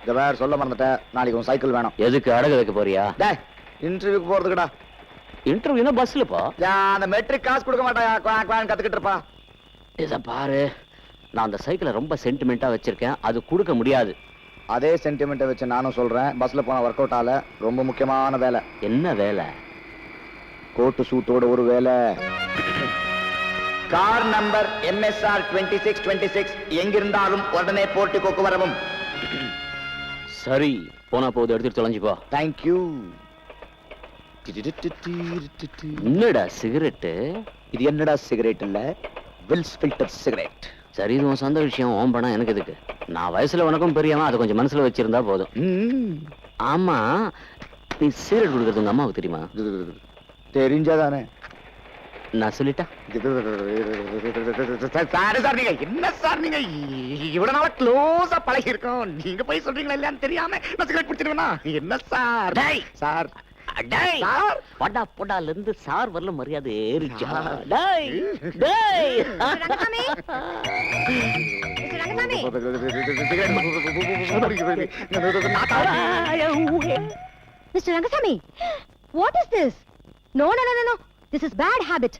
இந்த வேற சொல்ல மறந்துட்டேன், நாளைக்கு உன் சைக்கிள் வேணும். எதுக்கு அடகு வைக்க போறியா? டேய், இன்டர்வியூக்கு போறதுக்குடா. இன்டர்வியூனா பஸ்ல போ. அந்த மெட்ரிக் காசு கொடுக்க மாட்டாயா, கத்துக்கிட்டு இருப்பா. இத பாரு, நான் அந்த சைக்கிளை ரொம்ப சென்டிமெண்டா வச்சிருக்கேன், அது கொடுக்க முடியாது. அதே சென்டிமெண்ட்டை வச்சு நானும் சொல்றேன், பஸ்ல போன ஒர்க் அவுட் ஆல. ரொம்ப முக்கியமான வேலை. என்ன வேலை? கோட்டு சூட்டோட ஒரு வேலை. கார் நம்பர் MSR 2626 எங்கிருந்தாலும் உடனே போர்ட்டிகோக்கு வரவும். சரி, போனா போது எடுத்துட்டு தொலைஞ்சு போ. தேங்க்யூ. என்னடா சிகரெட்டு? இது என்னடா சிகரெட் இல்ல, வில்ஸ் ஃபில்டர் சிகரெட். சரி, இது உன் சொந்த விஷயம், ஓம் பணம் எனக்கு எதுக்கு? நான் வயசுல உனக்கும் பெரியவன், அதை கொஞ்சம் மனசுல வச்சிருந்தா போதும். ஆமா, நீ சிகரெட் கொடுக்கறது உங்க அம்மாவுக்கு தெரியுமா? தெரிஞ்சாதானே. நான் சொல்லிட்டா? சார் நீங்க என்ன சார், நீங்க இவ்வளவு நாளா க்ளோஸா பழகி இருக்கோம், நீங்க போய் சொல்றீங்களா இல்லையான்னு தெரியாம நான் சிகரெட் குடிச்சிருவேனா? என்ன சார்? சார் படா படால இருந்து சார் வரல மரியாதை ஏறிச்சா? டேய் டேய் mister Rangasamy, what is this? No no no no, this is bad habit.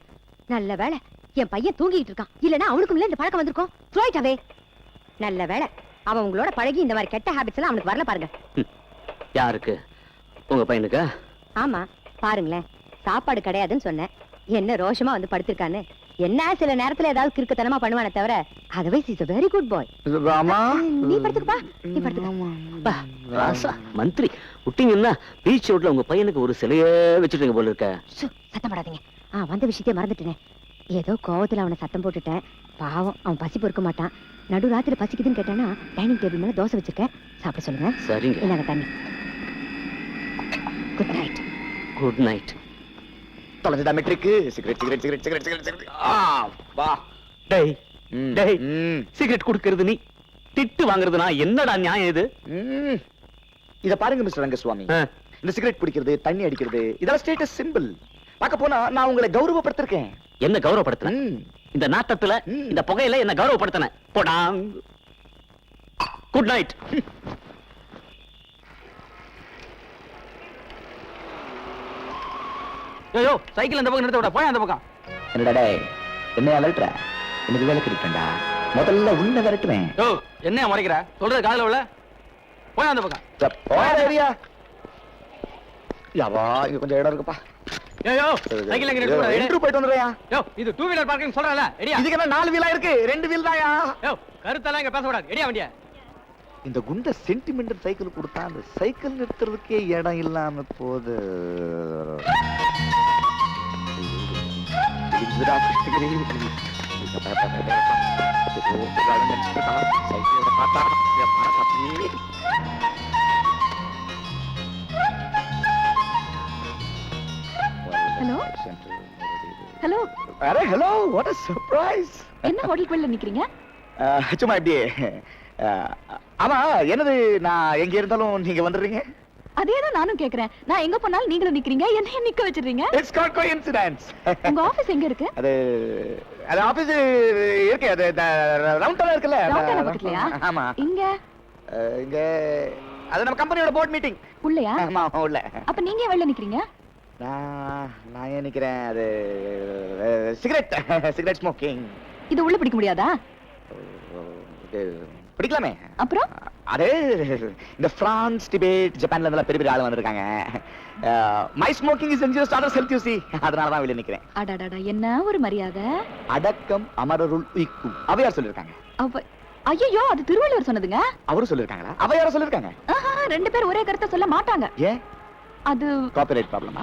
நல்ல வேளை என் பையன் தூங்கிட்டு இருக்கான், இல்லனா அவனுக்கும் இந்த பழக்கம் வந்திருக்கும். Throw it away. நல்ல வேளை அவன் உங்களோட பழகி இந்த மாதிரி கெட்ட ஹாபிட்ஸ் எல்லாம் அவனுக்கு வரல பாருங்க. யாருக்கு? உங்க பையனுக்கா? ஆமா, பாருங்களேன், சாப்பாடு கிடையாதுன்னு சொன்னேன், என்ன ரோஷமா வந்து படுத்திருக்கான்னு. என்ன சில நேரத்துல ஏதாவது கிறுக்குத்தனமா பண்ணுவானே தவிர, otherwise is a very good boy. நீ படுத்துக்கப்பா, நீ படுத்துக்க. ராசா மந்திரி விட்டீங்கன்னா பீச் ரோட்ல உங்க பையனுக்கு ஒரு சிலையே வச்சுட்டீங்க போல இருக்க. சத்தம் போடாதீங்க. வந்த விஷயத்தையே மறந்துட்டேனே. ஏதோ கோவத்துல அவனை சத்தம் போட்டுட்டேன். பாவம், அவன் பசி பொறுக்க மாட்டான். நடு ராத்திரி பசிக்குதுன்னு கேட்டானா டைனிங் டேபிள் மேல தோசை வச்சிருக்கேன், சாப்பிட சொல்லுங்க. சரிங்க. இந்தாங்க தண்ணி. Good night. Good night. தொலைஞ்சடா மெட்ரிக். Cigarette cigarette cigarette cigarette cigarette. வா. டேய் டேய், சிகரெட் குடுக்கிறது நீ, திட்டு வாங்குறது நான். என்னடா நியாயம் இது? இத பாருங்க மிஸ்டர் ரங்கசுவாமி, இந்த சிகரெட் பிடிக்கிறது, தண்ணி அடிக்கிறது, இதெல்லாம் ஸ்டேட்டஸ் சிம்பிள். பார்க்க போனா நான் உங்களை கௌரவப்படுத்திருக்கேன். என்ன கௌரவப்படுத்தின? இந்த நாட்டத்துல இந்த புகையில என்ன கௌரவப்படுத்தின? போடாங். Good night. யோ சைக்கிள் அந்த பக்கம் நிறுத்த விட, போய் அந்த பக்கம். என்னடா டேய், என்ன அலட்ற? எனக்கு வேலை கிடைக்கண்டா, முதல்ல உன்னை விரட்டுவேன். யோ என்ன முறைக்கிற? சொல்றது காதுல உள்ள, போய் அந்த பக்கம். போயா யாவா, இங்க கொஞ்சம் இடம் இருக்குப்பா. யோ சைக்கிள் எங்க நிறுத்த? இன்ட்ரோ போயிட்டு வந்துறயா? யோ இது 2 வீலர் பார்க்கிங் சொல்றல, ரெடியா? இதுக்கு என்ன 4 வீலா இருக்கு, 2 வீல் தான்யா. யோ கருத்தெல்லாம் இங்க பேச கூடாது, ரெடியா வண்டியா? இந்த குண்ட சென்டிமெண்டல் சைக்கிள் கொடுத்தா அந்த சைக்கிள் நிறுத்துறதுக்கே இடம் இல்லாம போகுது. Hello hello. Array hello, what a surprise. என்ன ஹோட்டல் குள்ள நிக்கிறீங்க? சும்மா இப்படியே. ஆமா, என்னது, நான் எங்க இருந்தாலும் நீங்க வந்துடுறீங்க? அதேதான் நானும் கேக்குறேன். நான் எங்க போனாலும் நீங்களும் நிக்கிறீங்க, என்ன நிக்க வச்சிடுறீங்க? It's not coincidence. உங்க ஆபீஸ் எங்க இருக்கு? அது ஆபீஸ் இருக்கு, அது ரவுண்ட் டவுன் இருக்குல்ல. ரவுண்ட் டவுன் பக்கத்துலயா? ஆமா. இங்க இங்க அது நம்ம கம்பெனியோட போர்ட் மீட்டிங். உள்ளயா? ஆமா உள்ள. அப்ப நீங்க ஏன் வெளில நிக்கிறீங்க? நான் ஏன் நிக்கிறேன், அது சிகரெட் ஸ்மோக்கிங். இது உள்ள பிடிக்க முடியாதா? பிடிக்கலாமே. அப்புறம் அதே இந்த பிரான்ஸ், டிபேட், ஜப்பான்ல இருந்து பெரிய பெரிய ஆளு வந்திருக்காங்க. My smoking is injurious to others health, you see. அதனால தான் வெளிய நிக்கிறேன். அடடடா, என்ன ஒரு மரியாதை. அடக்கம் அமரருள் உய்க்கும் அவையார் சொல்லிருக்காங்க. ஐயோ, அது திருவள்ளுவர் சொன்னதுங்க. அவரு சொல்லிருக்காங்களா? அவையார சொல்லிருக்காங்க. ரெண்டு பேர் ஒரே கருத்தை சொல்ல மாட்டாங்க. ஏன்? அது காப்பிரைட் ப்ராப்ளமா?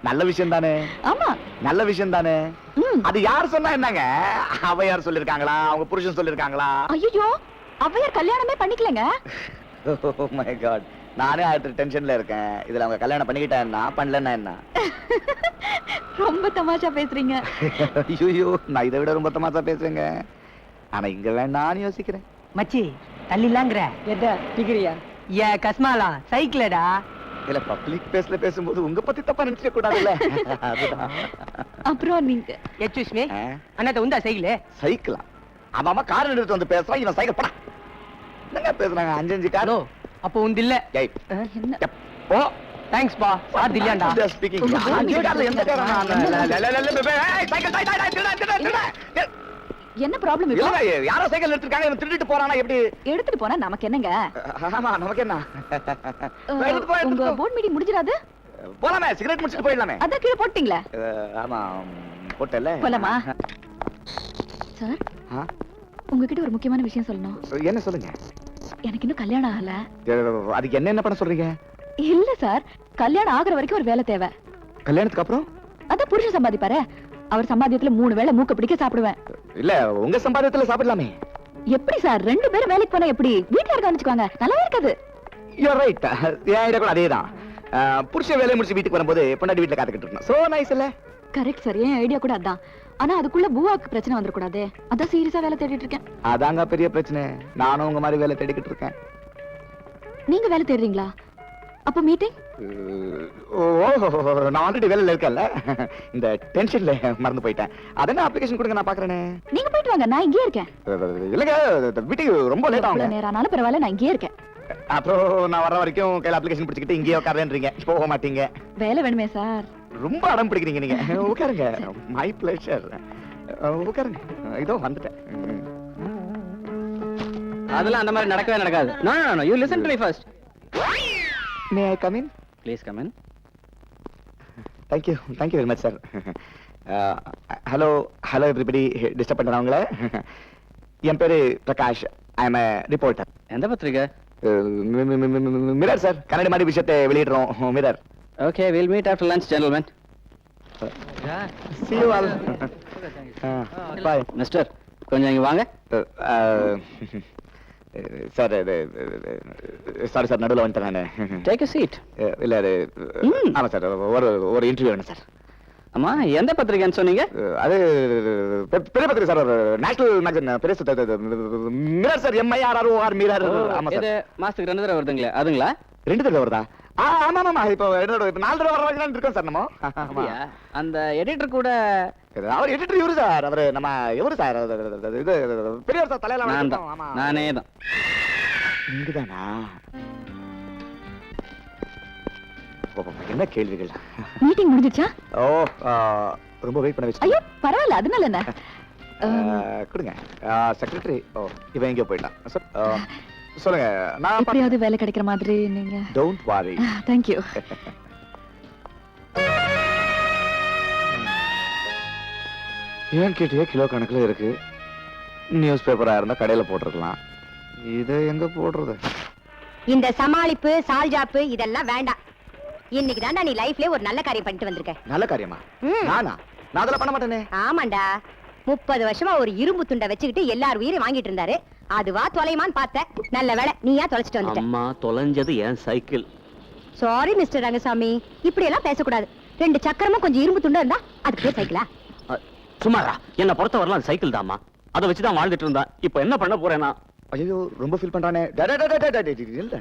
நல்ல விஷயம் தானே. ஆமா, நல்ல விஷயம் தானே. அது யார் சொன்னா என்னங்க? அவையார் சொல்லிருக்காங்களா, அவங்க புருஷன் சொல்லிருக்காங்களா? ஐயோ, அவையார் கல்யாணமே பண்ணிக்கலங்க. ஓ மை காட், நானே அடுத்த டென்ஷன்ல இருக்கேன். இதுல அவங்க கல்யாணம் பண்ணிக்கிட்டா என்ன, பண்ணலன்னா என்ன? ரொம்ப தமாஷா பேசுறீங்க. ஐயோ, நான் இதை விட ரொம்ப தமாஷா பேசுறேங்க. ஆனா இங்க வேண்டாம்னு யோசிக்கிறேன். மச்சி தள்ளிலாங்கற எத டிகிரியா? ஏ கஸ்மாலா சைக்கிளடா. இல்ல பப்ளிக் பிளேஸ்ல பேசும்போது உங்க பத்தி தப்பா நினைக்க கூடாதுல்ல. அதுதான். அப்புறம் நீங்க எக்ஸ்கியூஸ் மீ, அண்ணா உண்டா சைக்கிள்? சைக்கிளா? ஆமாமா, கார் எடுத்து வந்து பேசுறான் இவன். சைக்கிள் படா. என்னங்க பேசுறாங்க 5 கார் ஹலோ அப்போ உந்து இல்ல ஏய் என்ன ஓ தேங்க்ஸ் பா சார் இல்லையாண்டா ஸ்பீக்கிங் 5 கார்ல எந்த கார் சைக்கிள் டை என்ன ப்ராப்ளம் இல்ல யாரோ சைக்கிள் எடுத்துட்டாங்க இவன் திருடிட்டு போறானா எப்படி எடுத்துட்டு போனா நமக்கு என்னங்க ஆமா நமக்கு என்ன எடுத்து போ, எடுத்து உங்க போ. போர்ட் மீட்டிங் முடிஞ்சிராது போலாமே சிகரெட் முடிச்சிட்டு போயிடலாமே அதான் கீழே போட்டீங்களா ஆமா போட்டல போலாமா சார் உங்ககிட்ட ஒரு முக்கியமான விஷயம் சொல்லணும் என்ன சொல்லுங்க எனக்கு இன்னும் கல்யாணம் ஆகல அதுக்கு என்ன பண்ண சொல்றீங்க இல்ல சார் கல்யாணம் ஆகுற வரைக்கும் ஒரு வேலை தேவை கல்யாணத்துக்கு அப்புறம் அதான் புருஷன் சம்பாதிப்பாரு அவர் சம்பாத்தியத்துல 3 வேளை மூக்க பிடிக்க சாப்பிடுவேன் இல்ல உங்க சம்பாதியத்துல சாப்பிடலாமே எப்படி சார் 2 பேரும் வேலைக்கு போனா எப்படி வீட்டுல இருக்க வச்சுக்கோங்க நல்லா இருக்காது யூ ரைட் என் ஐடியா கூட அதேதான் புருஷன் வேலையை முடிச்சு வீட்டுக்கு வரும்போது பொண்டாட்டி வீட்டுல காத்துக்கிட்டு இருக்கணும் சோ நைஸ் இல்ல கரெக்ட் சார் என் ஐடியா கூட அதான் ஆனா அதுக்குள்ள பூவாக்கு பிரச்சனை வந்துடக்கூடாது அதான் சீரியஸா வேலை தேடிட்டு இருக்கேன் அதாங்க பெரிய பிரச்சனை நானும் உங்க மாதிரி வேலை தேடிக்கிட்டு இருக்கேன் நீங்க வேலை தேடுறீங்களா அப்ப மீட்டிங் ஓ நான் ஆல்ரெடி வேலையில இருக்கேன்ல இந்த டென்ஷன்ல மறந்து போயிட்டேன் அதென்ன அப்ளிகேஷன் கொடுங்க நான் பாக்குறேனே நீங்க போயிட்டு வாங்க நான் இங்கேயே இருக்கேன் இல்லங்க வீட்டுக்கு ரொம்ப லேட் ஆகும் எவ்வளவு நேரம் ஆனாலும் பரவாயில்ல நான் இங்கேயே இருக்கேன் அப்புறம் நான் வர வரைக்கும் கையில அப்ளிகேஷன் பிடிச்சிக்கிட்டு இங்கேயே உட்காரேன்றீங்க போக மாட்டீங்க வேலை வேணுமே சார் ரொம்ப அடம் பிடிக்கிறீங்க நீங்க உட்காருங்க மை பிளஷர் உட்காருங்க இதோ வந்துட்டேன் அதெல்லாம் அந்த மாதிரி நடக்கவே நடக்காது. No no no you listen to me first. May I come in? Please come in. Thank you very much sir. Hello everybody, disturb பண்றேன் உங்களை. என் பேரு பிரகாஷ், ஐ அம் a reporter. எந்த பத்திரிகை? மிரர் சார், கன்னட மாதிரி விஷயத்தை வெளியிடுறோம். Mirror. Okay, we'll meet after lunch gentlemen. See you all. Bye. Mister, கொஞ்சம் இங்க வாங்க. சார் சாரி சார், நடுவில் வந்துட்டேன் நான். Take a seat. இல்ல அது ஆமா சார், ஒரு இன்டர்வியூ வேணும் சார். அம்மா, எந்த பத்திரிகைன்னு சொன்னீங்க? அது பெரிய பத்திரிகை சார், ஒரு நேஷனல் மேகசின், பெரிய மிரர் சார், MIRROR மிரர். ஆமா இது சார். மாசத்துக்கு 2 தடவை வருதுங்களே, அதுங்களா? 2 தடவை வருதா? ஆமா ஆமா, இப்போ 4 தடவை வரலாம் இருக்கோம் சார் நம்ம. அப்படியா? அந்த எடிட்டர் கூட அவர் எடிட்டர் இவரு சார், அவரு நம்ம இவரு சார், இது பெரியவர் சார், தலையில நான் தான். ஆமா, நானே தான். இங்குதானா? என்ன கேள்விகள்? மீட்டிங் முடிஞ்சிச்சா? ஓ, ரொம்ப வெயிட் பண்ண வச்சு. ஐயோ பரவாயில்ல, அதனால என்ன? கொடுங்க செக்ரட்டரி. ஓ, இவன் எங்கேயோ போயிட்டான் சார். சொல்லுங்க, நான் எப்படியாவது வேலை கிடைக்கிற மாதிரி நீங்க. டோன்ட் வாரி. Thank you. ஏன் கேட்டியே, கிலோ கணக்குல இருக்கு. நியூஸ் பேப்பரா இருந்தா கடையில போட்டிருக்கலாம், இதை எங்க போடுறது? இந்த சமாளிப்பு சால்ஜாப்பு இதெல்லாம் வேண்டாம். இன்னைக்கு தான்டா நீ லைஃப்ல ஒரு நல்ல காரியம் பண்ணிட்டு வந்திருக்க. நல்ல காரியமா? நானா? நான் அதெல்லாம் பண்ண மாட்டேனே. ஆமாண்டா, 30 வருஷமா ஒரு இரும்பு துண்டை வச்சுக்கிட்டு எல்லார் உயிரையும் வாங்கிட்டு இருந்தாரு. அதுவா தொலைமான்னு பார்த்த, நல்ல வேலை நீயா தொலைச்சிட்டு வந்துட்ட. அம்மா, தொலைஞ்சது என் சைக்கிள். சாரி மிஸ்டர் ரங்கசாமி, இப்படி எல்லாம் பேசக்கூடாது. 2 சக்கரமும் கொஞ்சம் இரும்பு துண்டா இருந்தா அதுக்கு பேர் சைக்கிளா? சும்மாரா, என்ன பொறுத்த வரலாம் சைக்கிள் தாமா. அதை வச்சுதான் வாழ்ந்துட்டு இருந்தா. இப்ப என்ன பண்ண போறேன்னா? ஐயோ, ரொம்ப ஃபீல் பண்றானே.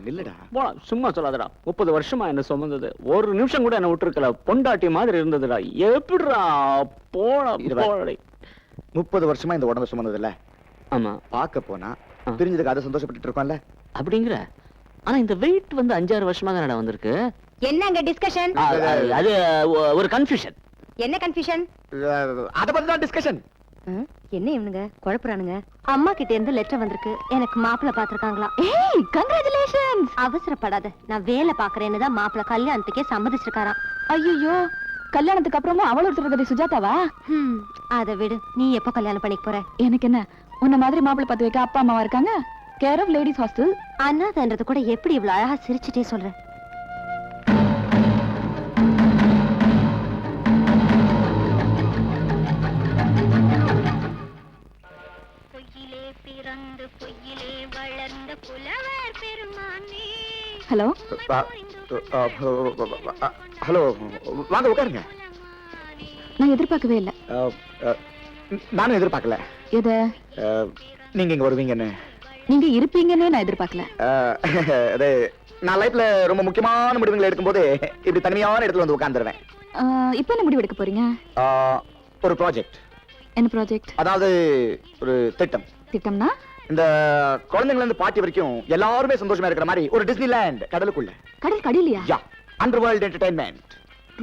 நில்லுடா. போடா, சும்மா சொல்லாதடா. 30 வருஷமா என்ன சுமந்தது, ஒரு நிமிஷம் கூட என்ன விட்டுருக்கல. பொண்டாட்டி மாதிரி இருந்ததுடா. எப்படிடா? போடா போடா. 30 வருஷமா இந்த உடம்பு சுமந்தது இல்ல. ஆமா, பார்க்க போனா பிரிஞ்சதுக்கு அதை சந்தோஷப்பட்டு இருக்கோம்ல அப்படிங்கிற. ஆனா இந்த வெயிட் வந்து 5-6 வருஷமா தான் வந்திருக்கு. என்னங்க டிஸ்கஷன்? அது ஒரு கன்ஃபியூஷன். என்ன கன்ஃபியூஷன்? அத பத்தி தான் டிஸ்கஷன். என்ன இவனுங்க குழப்பறானுங்க? அம்மா கிட்ட இருந்து லெட்டர் வந்திருக்கு, எனக்கு மாப்பிள்ளை பாத்துருக்காங்களா. ஏய், கங்க்ராச்சுலேஷன்ஸ். அவசரப்படாத, நான் வேலை பாக்குறேன்னு தான் மாப்பிள்ளை கல்யாணத்துக்கே சம்மதிச்சிருக்காராம். ஐயோ, கல்யாணத்துக்கு அப்புறமா அவள் ஒருத்தர் சுஜாதாவா? அதை விடு, நீ எப்ப கல்யாணம் பண்ணிக்க போற? எனக்கு என்ன, உன்ன மாதிரி மாப்பிள்ளை பார்த்து வைக்க அப்பா அம்மாவா இருக்காங்க. Care of ladies hostel. அண்ணாதன்றது கூட எப்படி இவ்வளவு அழகா சிரிச்சுட்டே சொல்ற? ஹலோ ஹலோ, வாங்க உட்காருங்க. நான் எதிர்பார்க்கவே இல்லை. நானும் எதிர்பார்க்கல. எதை? நீங்க இங்க வருவீங்கன்னு. நீங்க இருப்பீங்கன்னு நான் எதிர்பார்க்கல. அது நான் லைஃப்ல ரொம்ப முக்கியமான முடிவுகளை எடுக்கும்போது இப்படி தனிமையான இடத்துல வந்து உட்கார்ந்துருவேன். இப்போ என்ன முடிவு எடுக்க போறீங்க? ஒரு ப்ராஜெக்ட். என்ன ப்ராஜெக்ட்? அதாவது ஒரு திட்டம். திட்டம்னா? இந்த குழந்தைங்கள இருந்து பாட்டி வரைக்கும் எல்லாருமே சந்தோஷமா இருக்கிற மாதிரி ஒரு டிஸ்னிலேண்ட் கடலுக்குள்ள. கடல் கடிலையா? யா, அண்டர் வேர்ல்ட் என்டர்டைன்மெண்ட்.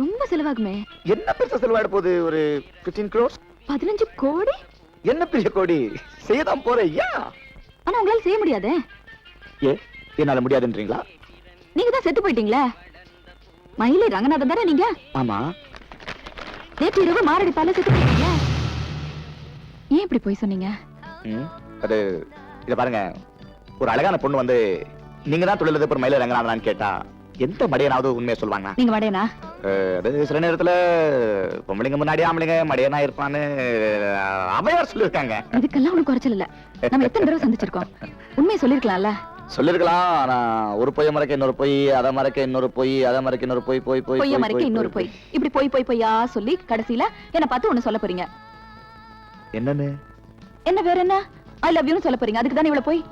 ரொம்ப செலவாகுமே. என்ன பெருசா செலவாயிட போகுது? ஒரு 15 crores. 15 கோடி? என்ன பெரிய கோடி? செய்யதான் போறேன். யா. ஆனா உங்களால செய்ய முடியாதே. ஏ, என்னால முடியாதுன்றீங்களா? நீங்க தான் செத்து போயிட்டீங்களே. மயிலை ரங்கநாதன் தானே நீங்க? ஆமா. நேற்று இரவு மாரடி பால செத்து போயிட்டீங்களே. ஏன் இப்படி போய் சொன்னீங்க? அது இத பாருங்க, ஒரு அழகான பொண்ணு வந்து நீங்க தான் தொழிலதிபர் மயிலை ரங்கநாதனான்னு கேட்டா எந்த மடையனாவது உண்மையை சொல்லுவாங்க? நீங்க மடையனா? அது சில நேரத்துல பொம்பளைங்க முன்னாடி ஆம்பளைங்க மடையனா இருப்பான்னு அவையார் சொல்லியிருக்காங்க. இதுக்கெல்லாம் ஒண்ணும் குறைச்சல் இல்ல. நம்ம எத்தனை தடவை சந்திச்சிருக்கோம். உண்மையை சொல்லிருக்கலாம்ல. சொல்லிருக்கலாம். ஆனா ஒரு பொய்ய மறைக்க இன்னொரு பொய், அதை மறைக்க இன்னொரு பொய், அதை மறைக்க இன்னொரு பொய், பொய் பொய் பொய்ய மறைக்க இன்னொரு பொய், இப்படி பொய் பொய் பொய்யா சொல்லி கடைசியில என்ன பார்த்து ஒண்ணு சொல்ல போறீங்க. என்னன்னு? என்ன வேற என்ன? ஐ லவ் யூன்னு சொல்ல போறீங்க. அதுக்கு தானே இவ்வளவு போய்?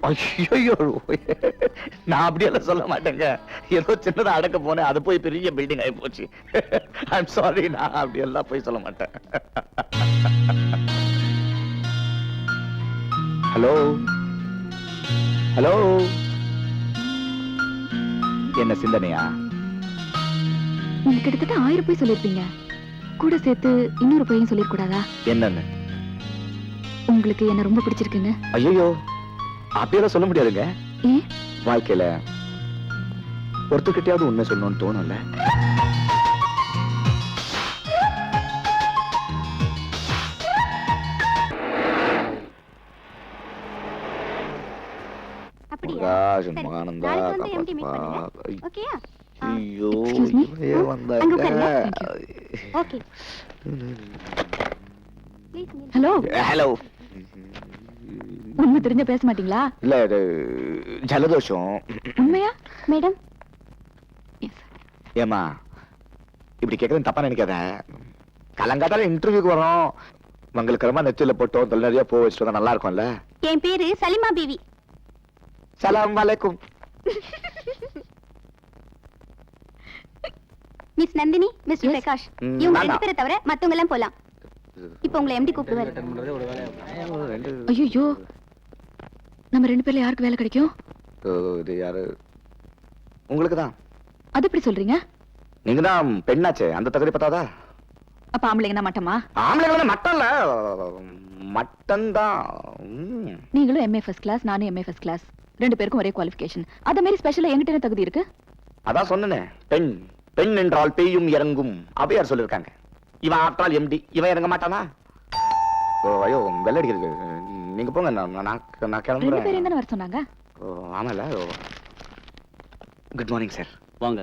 ஐயோ, நான் அப்படியெல்லாம் சொல்ல மாட்டேங்க. ஏதோ சின்னதா அடக்க போனேன், அது போய் பெரிய பில்டிங் ஆகி போச்சு. ஐம் சாரி, நான் அப்படியெல்லாம் போய் சொல்ல மாட்டேன். ஹலோ ஹலோ, என்ன சிந்தனையா? நீங்க கிட்டத்தட்ட 1000 பொய் சொல்லிருப்பீங்க. கூட சேர்த்து இன்னொரு பொய்யும் சொல்லிருக்கூடாதா? என்னன்னு? உங்களுக்கு என்ன ரொம்ப பிடிச்சிருக்குங்க. ஐயோ, அப்படியெல்லாம் சொல்ல முடியாதுங்க. ஏன்? வாழ்க்கையில ஒருத்தர்கிட்டயாவது உண்மை சொல்லணும்னு தோணும்ல. ஐயோ, ஹலோ ஹலோ. உண்மை தெரிஞ்ச பேச மாட்டீங்களா? இல்ல, இது ஜலதோஷம். உண்மையா மேடம்? ஏமா இப்படி கேக்குறது தப்பா நினைக்காத. கலங்காத்தால இன்டர்வியூக்கு வரோம், மங்களுக்கு நெத்தியில போட்டோம், தொல்லை நிறைய பூ வச்சுட்டு நல்லா இருக்கும்ல. என் பேரு சலிமா பீவி. சலாம் வலைக்கும். மிஸ் நந்தினி, மிஸ்டர் பிரகாஷ், இவங்க ரெண்டு பேரை தவிர மத்தவங்க எல்லாம் போலாம். இப்போ உங்களை எம்டி கூப்பிடுவாரு. ஐயோ, நம்ம ரெண்டு பேர்ல யாருக்கு வேலை கிடைக்கும்? இது யாரு? உங்களுக்கு தான். அது எப்படி சொல்றீங்க? நீங்க தான் பெண்ணாச்சே, அந்த தகுதி பத்தாதா? அப்ப ஆம்பளைங்கன்னா மட்டமா? ஆம்பளைங்க மட்டம் இல்ல, மட்டம் தான். நீங்களும் எம்ஏ ஃபர்ஸ்ட் கிளாஸ், நானும் எம்ஏ ஃபர்ஸ்ட் கிளாஸ். ரெண்டு பேருக்கும் ஒரே குவாலிஃபிகேஷன். அத மாதிரி ஸ்பெஷலா என்கிட்ட என்ன தகுதி இருக்கு? அதான் சொன்னேனே, பெண் பெண் என்றால் பேயும் இறங்கும் அவையார் சொல்லிருக்காங்க. இவன் ஆற்றால் எம்டி, இவன் இறங்க மாட்டானா? ஐயோ, வெள்ளடிக்கிறது. நீங்க போங்க, நான் கிளம்புறேன். ரெண்டு பேரும் என்ன வர சொன்னாங்க? ஆமால. Good morning sir. வாங்க.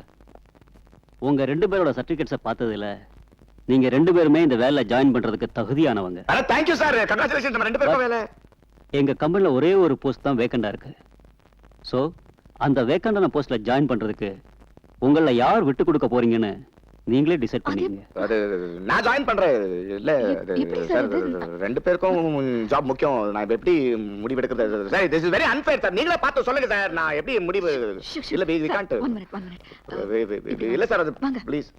உங்க ரெண்டு பேரோட சர்டிபிகேட்ஸை பார்த்ததுல நீங்க ரெண்டு பேருமே இந்த வேலையில ஜாயின் பண்றதுக்கு தகுதியானவங்க. Thank you sir, congratulation. நம்ம ரெண்டு பேருக்கும் வேலை. எங்க கம்பெனில ஒரே ஒரு போஸ்ட் தான் வேக்கண்டா இருக்கு. சோ அந்த வேக்கண்டான போஸ்ட்ல ஜாயின் பண்றதுக்கு உங்கள யார் விட்டு கொடுக்க போறீங்கன்னு நீங்களே டிசைட் பண்ணீங்க. அது நான் ஜாயின் பண்றேன். இல்ல சார், ரெண்டு பேருக்கும் ஜாப் முக்கியம். நான் எப்படி முடிவு எடுக்கிறது sir? This is very unfair sir. நீங்களே பார்த்து சொல்லுங்க சார், நான் எப்படி முடிவு? இல்ல we can't. இல்ல சார், அது ப்ளீஸ்.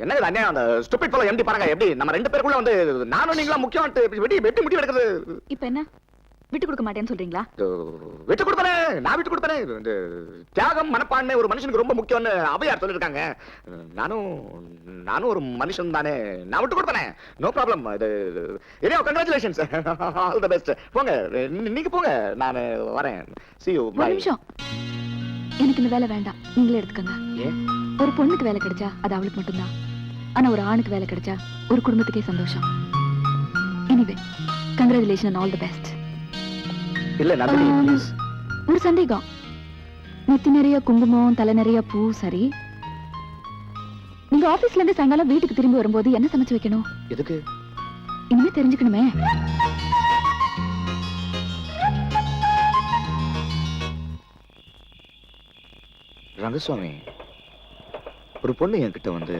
என்ன அண்ணா, அந்த ஸ்டூபிட் ஃபெலோ எம்டி பாருங்க, எப்படி நம்ம ரெண்டு பேருக்குள்ள வந்து நானும் நீங்களும் முக்கியம். எப்படி முடிவு எடுக்கிறது? இப்போ என்ன விட்டு கொடுக்க மாட்டேன்னு சொல்றீங்களா? விட்டு கொடுப்பேன், நான் விட்டு கொடுப்பேன். தியாகம், மனப்பான்மை ஒரு மனுஷனுக்கு ரொம்ப முக்கியம்னு அவையார் சொல்லிருக்காங்க. நானும் ஒரு மனுஷன் தானே, நான் விட்டு கொடுப்பேன். No problem. இது கங்க்ராச்சுலேஷன்ஸ், ஆல் தி பெஸ்ட். போங்க, நீங்க போங்க, நான் வரேன். See you, bye. ஒரு நிமிஷம், எனக்கு இந்த வேலை வேண்டாம், நீங்களே எடுத்துக்கங்க. ஒரு பொண்ணுக்கு வேலை கிடைச்சா அது அவளுக்கு மட்டும்தான். ஆனா ஒரு ஆணுக்கு வேலை கிடைச்சா ஒரு குடும்பத்துக்கே சந்தோஷம். Anyway, congratulation and all the best. இல்ல நந்தினி, ப்ளீஸ். ஒரு சந்தேகம். நெத்தி நிறைய குங்குமம், தலை நிறைய பூ, சரி. நீங்க ஆபீஸ்ல இருந்து சாயங்காலம் வீட்டுக்கு திரும்பி வரும்போது என்ன சமைச்சு வைக்கணும்? எதுக்கு? இனிமே தெரிஞ்சுக்கணுமே. ரங்கசுவாமி, ஒரு பொண்ணு என்கிட்ட வந்து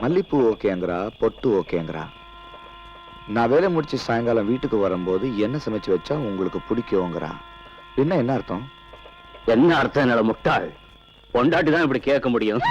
மல்லிப்பூ ஓகேங்கிறா, பொட்டு ஓகேங்கிறா. நான் வேலை முடிச்சு சாயங்காலம் வீட்டுக்கு வரும்போது என்ன சமைச்சு வச்சா உங்களுக்கு பிடிக்குங்கிறா. என்ன அர்த்தம்? என்ன அர்த்தம்? என்னோட முட்டாள் பொண்டாட்டி தான் இப்படி கேட்க முடியும்.